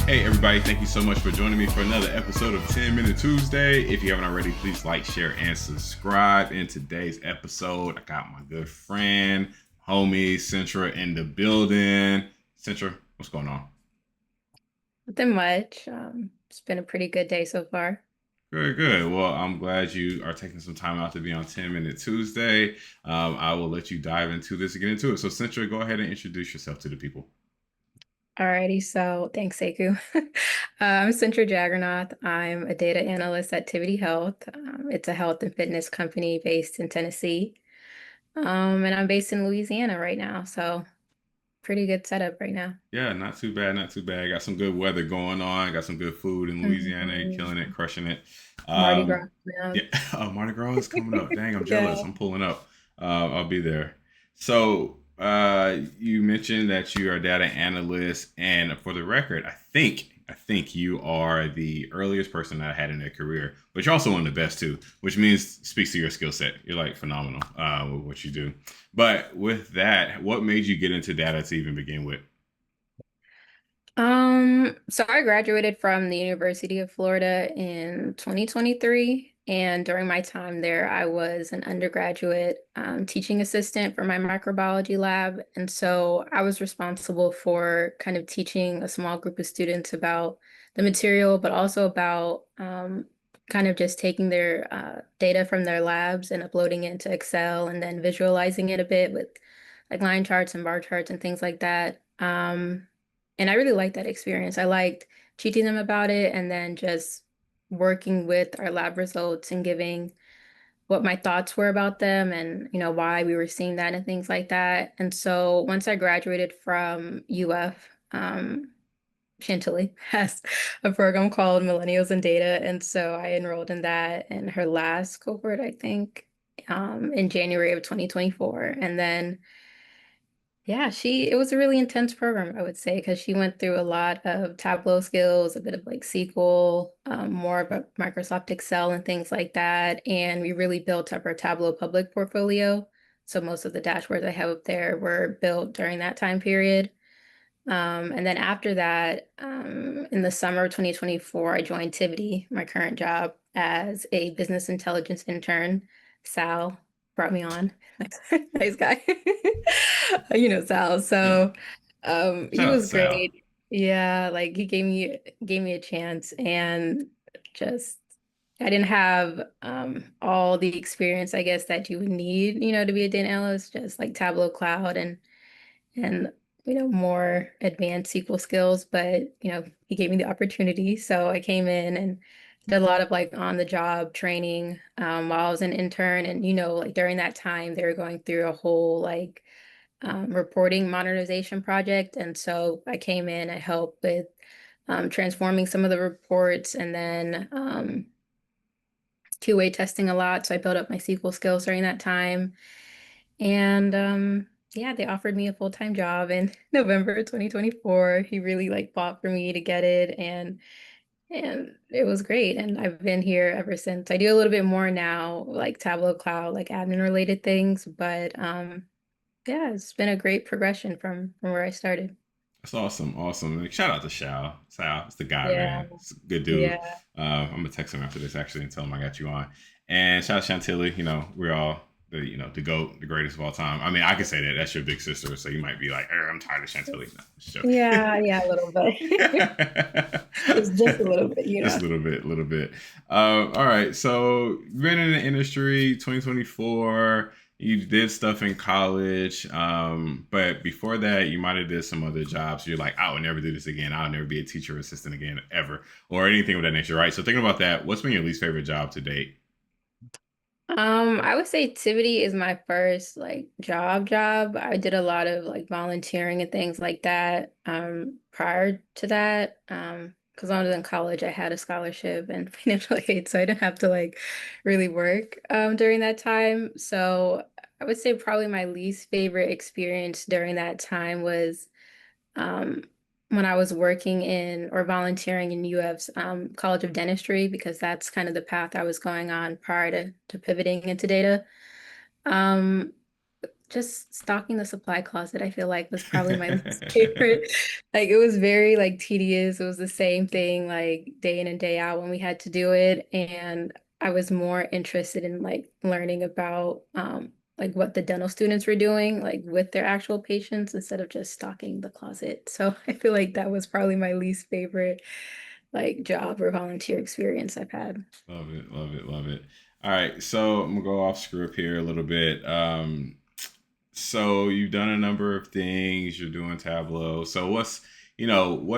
Hey everybody, thank you so much for joining me for another episode of 10 Minute Tuesday. If you haven't already, please like, share, and subscribe. In today's episode, I got my good friend, homie, Cintra in the building. Cintra, what's going on? Nothing much. It's been a pretty good day so far. Good, good. Well, I'm glad you are taking some time out to be on 10 Minute Tuesday. I will let you dive into this and get into it. So, Cintra, go ahead and introduce yourself to the people. Alrighty, so thanks, Seku. I'm Cintra Jaggernauth. I'm a data analyst at Tivity Health. It's a health and fitness company based in Tennessee. And I'm based in Louisiana right now, so pretty good setup right now. Yeah, not too bad, not too bad. Got some good weather going on. Got some good food in Louisiana. You're killing it, Mhm. crushing it. Mardi Um, Gras now. yeah, Mardi Gras is coming up. Dang, I'm jealous. Yeah. I'm pulling up. I'll be there. So, you mentioned that you are a data analyst, and for the record, I think you are the earliest person that I had in their career, but you're also one of the best too, which means speaks to your skill set. You're like phenomenal with what you do. But with that, what made you get into data to even begin with? So I graduated from the University of Florida in 2023, and during my time there, I was an undergraduate teaching assistant for my microbiology lab, and so I was responsible for kind of teaching a small group of students about the material, but also about kind of just taking their data from their labs and uploading it into Excel and then visualizing it a bit with like line charts and bar charts and things like that. And I really liked that experience. I liked teaching them about it and then just working with our lab results and giving what my thoughts were about them and, why we were seeing that and things like that. And so once I graduated from UF, Chantilly has a program called Millennials in Data. And so I enrolled in that in her last cohort, I think, in January of 2024. And then yeah, it was a really intense program, I would say, because she went through a lot of Tableau skills, a bit of like SQL, more of a Microsoft Excel and things like that. And we really built up our Tableau public portfolio. So most of the dashboards I have up there were built during that time period. And then after that, in the summer of 2024, I joined Tivity, my current job, as a business intelligence intern. Sal brought me on. Nice guy. You know Sal. Yeah. So he Shout out to was Sal. great. Yeah, like he gave me a chance and just I didn't have all the experience I guess that you would need, to be a data analyst, just like Tableau Cloud and more advanced SQL skills, but he gave me the opportunity. So I came in and did a lot of like on the job training while I was an intern. And like during that time they were going through a whole like reporting modernization project. And so I came in, I helped with transforming some of the reports and then QA testing a lot. So I built up my SQL skills during that time. And yeah, they offered me a full-time job in November 2024. He really like fought for me to get it and it was great. And I've been here ever since. I do a little bit more now, like Tableau Cloud, like admin related things, but yeah, it's been a great progression from where I started. That's awesome, awesome. Like, shout out to Sal. Sal, it's the guy, Yeah, man. It's a good dude. yeah. I'm gonna text him after this actually and tell him I got you on. And shout out Chantilly. We're all the goat, the greatest of all time. I mean, I could say that. That's your big sister, so you might be like, I'm tired of Chantilly. No, just Yeah, joking. yeah, a little bit. Just a little bit, Just a little bit, little bit. All right. So you've been in the industry 2024. You did stuff in college, but before that, you might have did some other jobs. You're like, I would never do this again. I'll never be a teacher assistant again, ever, or anything of that nature, right? So thinking about that, what's been your least favorite job to date? I would say Tivity is my first like job. I did a lot of like volunteering and things like that prior to that. Because when I was in college I had a scholarship and financial aid, so I didn't have to like really work during that time. So I would say probably my least favorite experience during that time was um, when I was working in or volunteering in UF's College of Dentistry, because that's kind of the path I was going on prior to pivoting into data. Um, just stocking the supply closet, I feel like was probably my least favorite. Like it was very like tedious. It was the same thing like day in and day out when we had to do it. And I was more interested in like learning about like what the dental students were doing like with their actual patients instead of just stocking the closet. So I feel like that was probably my least favorite like job or volunteer experience I've had. Love it, love it, love it. All right, so I'm gonna go off script here a little bit. So you've done a number of things. You're doing Tableau. So what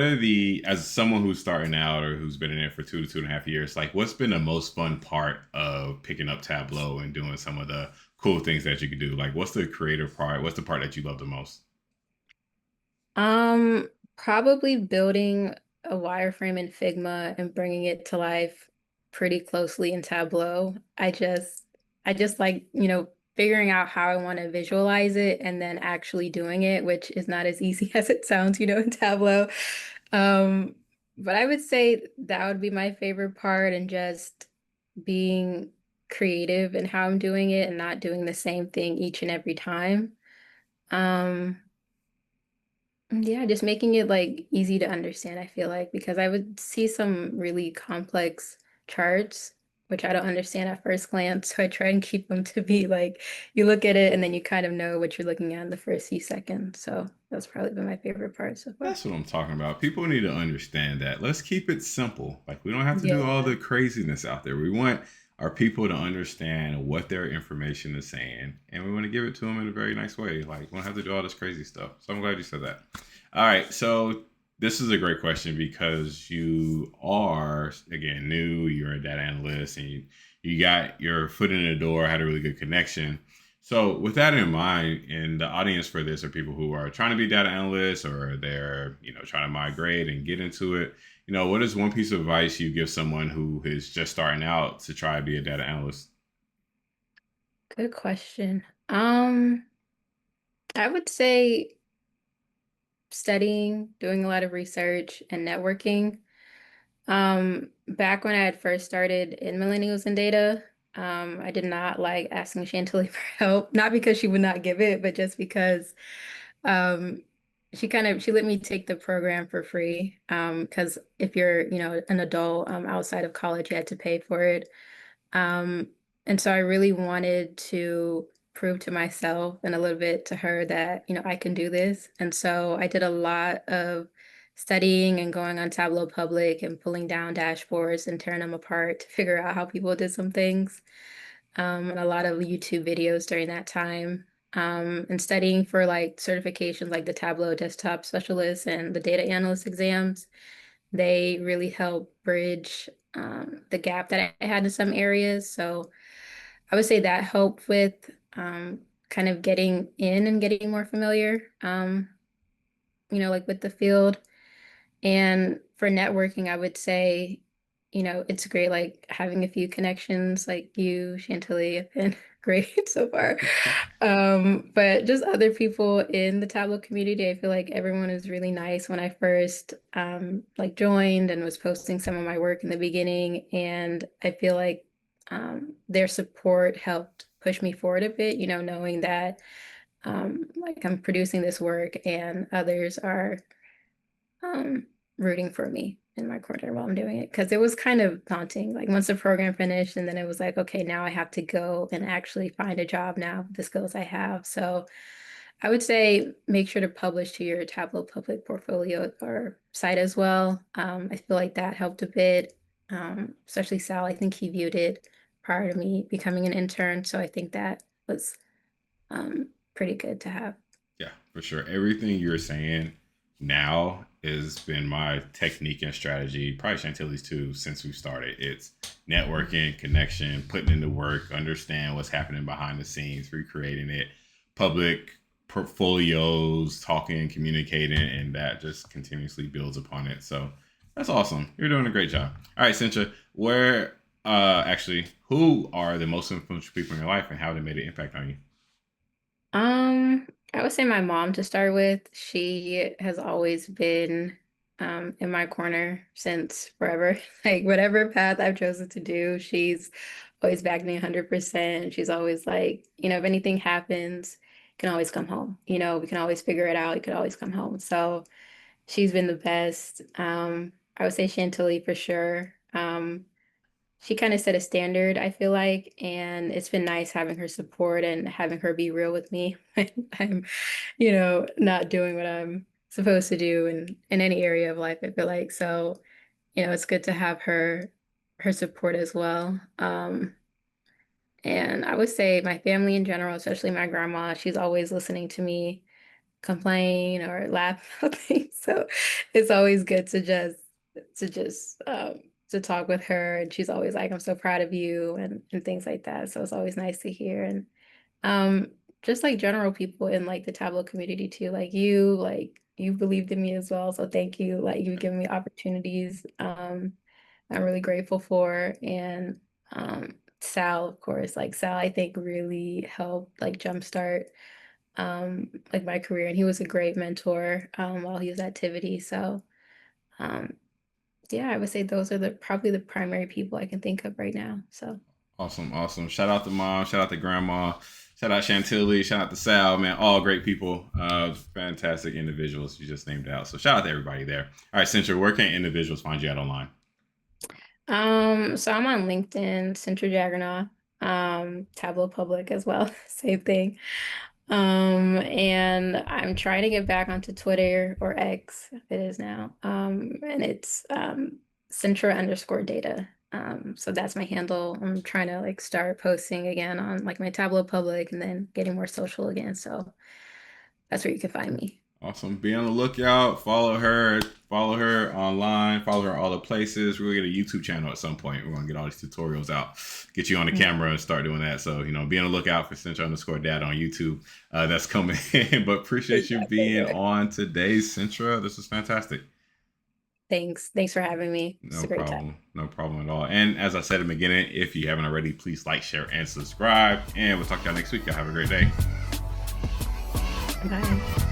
are as someone who's starting out or who's been in it for 2 to 2.5 years, like what's been the most fun part of picking up Tableau and doing some of the cool things that you could do? Like, what's the creative part? What's the part that you love the most? Probably building a wireframe in Figma and bringing it to life pretty closely in Tableau. I just like, figuring out how I want to visualize it and then actually doing it, which is not as easy as it sounds, in Tableau. Um, but I would say that would be my favorite part and just being creative in how I'm doing it and not doing the same thing each and every time. Um, yeah, just making it like easy to understand, I feel like, because I would see some really complex charts, which I don't understand at first glance. So I try and keep them to be like you look at it and then you kind of know what you're looking at in the first few seconds. So that's probably been my favorite part so far. That's what I'm talking about. People need to understand that. Let's keep it simple. Like, we don't have to do all Yeah. the craziness out there. We want our people to understand what their information is saying, and we want to give it to them in a very nice way. Like, we don't have to do all this crazy stuff. So I'm glad you said that. All right. So this is a great question because you are, again, new, you're a data analyst, and you got your foot in the door, had a really good connection. So, with that in mind, and the audience for this are people who are trying to be data analysts or they're, trying to migrate and get into it. What is one piece of advice you give someone who is just starting out to try to be a data analyst? Good question. I would say studying, doing a lot of research and networking. Back when I had first started in millennials and data, I did not like asking Chantilly for help, not because she would not give it, but just because um, she let me take the program for free. Because if you're, an adult outside of college, you had to pay for it. Um, and so I really wanted to prove to myself and a little bit to her that, I can do this. And so I did a lot of studying and going on Tableau Public and pulling down dashboards and tearing them apart to figure out how people did some things. And a lot of YouTube videos during that time. And studying for like certifications like the Tableau Desktop Specialist and the Data Analyst exams. They really help bridge the gap that I had in some areas. So I would say that helped with kind of getting in and getting more familiar, like with the field. And for networking, I would say, it's great like having a few connections like you, Chantilly, have been great so far. But just other people in the Tableau community, I feel like everyone is really nice when I first like joined and was posting some of my work in the beginning. And I feel like their support helped push me forward a bit, knowing that like I'm producing this work and others are um, rooting for me in my corner while I'm doing it because it was kind of daunting. Like once the program finished, and then it was like, okay, now I have to go and actually find a job now with the skills I have. So I would say make sure to publish to your Tableau public portfolio or site as well. I feel like that helped a bit, especially Sal. I think he viewed it prior to me becoming an intern. So I think that was pretty good to have. Yeah, for sure. Everything you're saying now has been my technique and strategy, probably Chantilly's too, since we started. It's networking, connection, putting in the work, understand what's happening behind the scenes, recreating it, public portfolios, talking, communicating, and that just continuously builds upon it. So that's awesome. You're doing a great job. All right, Cintra, who are the most influential people in your life and how they made an impact on you? I would say my mom to start with. She has always been in my corner since forever. Like whatever path I've chosen to do, she's always backed me 100%. She's always like, if anything happens, can always come home. We can always figure it out. You can always come home. So she's been the best. I would say Chantilly for sure. She kind of set a standard, I feel like, and it's been nice having her support and having her be real with me when I'm, not doing what I'm supposed to do in any area of life, I feel like. So, it's good to have her support as well. And I would say my family in general, especially my grandma, she's always listening to me complain or laugh about things. So it's always good to just to talk with her, and she's always like, "I'm so proud of you," and things like that. So it's always nice to hear. And um, just like general people in like the Tableau community too, like you believed in me as well. So thank you. Like you've given me opportunities. I'm really grateful for. And Sal, of course, like Sal, I think really helped like jumpstart like my career, and he was a great mentor while he was at Tivity. So um yeah, I would say those are the probably the primary people I can think of right now. So Awesome, awesome. Shout out to mom. Shout out to grandma. Shout out Chantilly. Shout out to Sal. Man, all great people. Fantastic individuals you just named out. So shout out to everybody there. All right, Cintra, where can individuals find you at online? so I'm on LinkedIn, Cintra Jaggernauth, Tableau Public as well, same thing. And I'm trying to get back onto Twitter or X, it is now. And it's Cintra underscore data. So that's my handle. I'm trying to like start posting again on like my Tableau Public and then getting more social again. So that's where you can find me. Awesome. Be on the lookout. Follow her. Follow her online. Follow her all the places. We're gonna get a YouTube channel at some point. We're gonna get all these tutorials out. Get you on the camera and start doing that. So be on the lookout for Central underscore Data on YouTube. That's coming. But appreciate you being on today, Centra. This was fantastic. Thanks. Thanks for having me. It's No a great time. problem. No problem at all. And as I said in the beginning, if you haven't already, please like, share, and subscribe. And we'll talk to y'all next week. Y'all have a great day. Bye.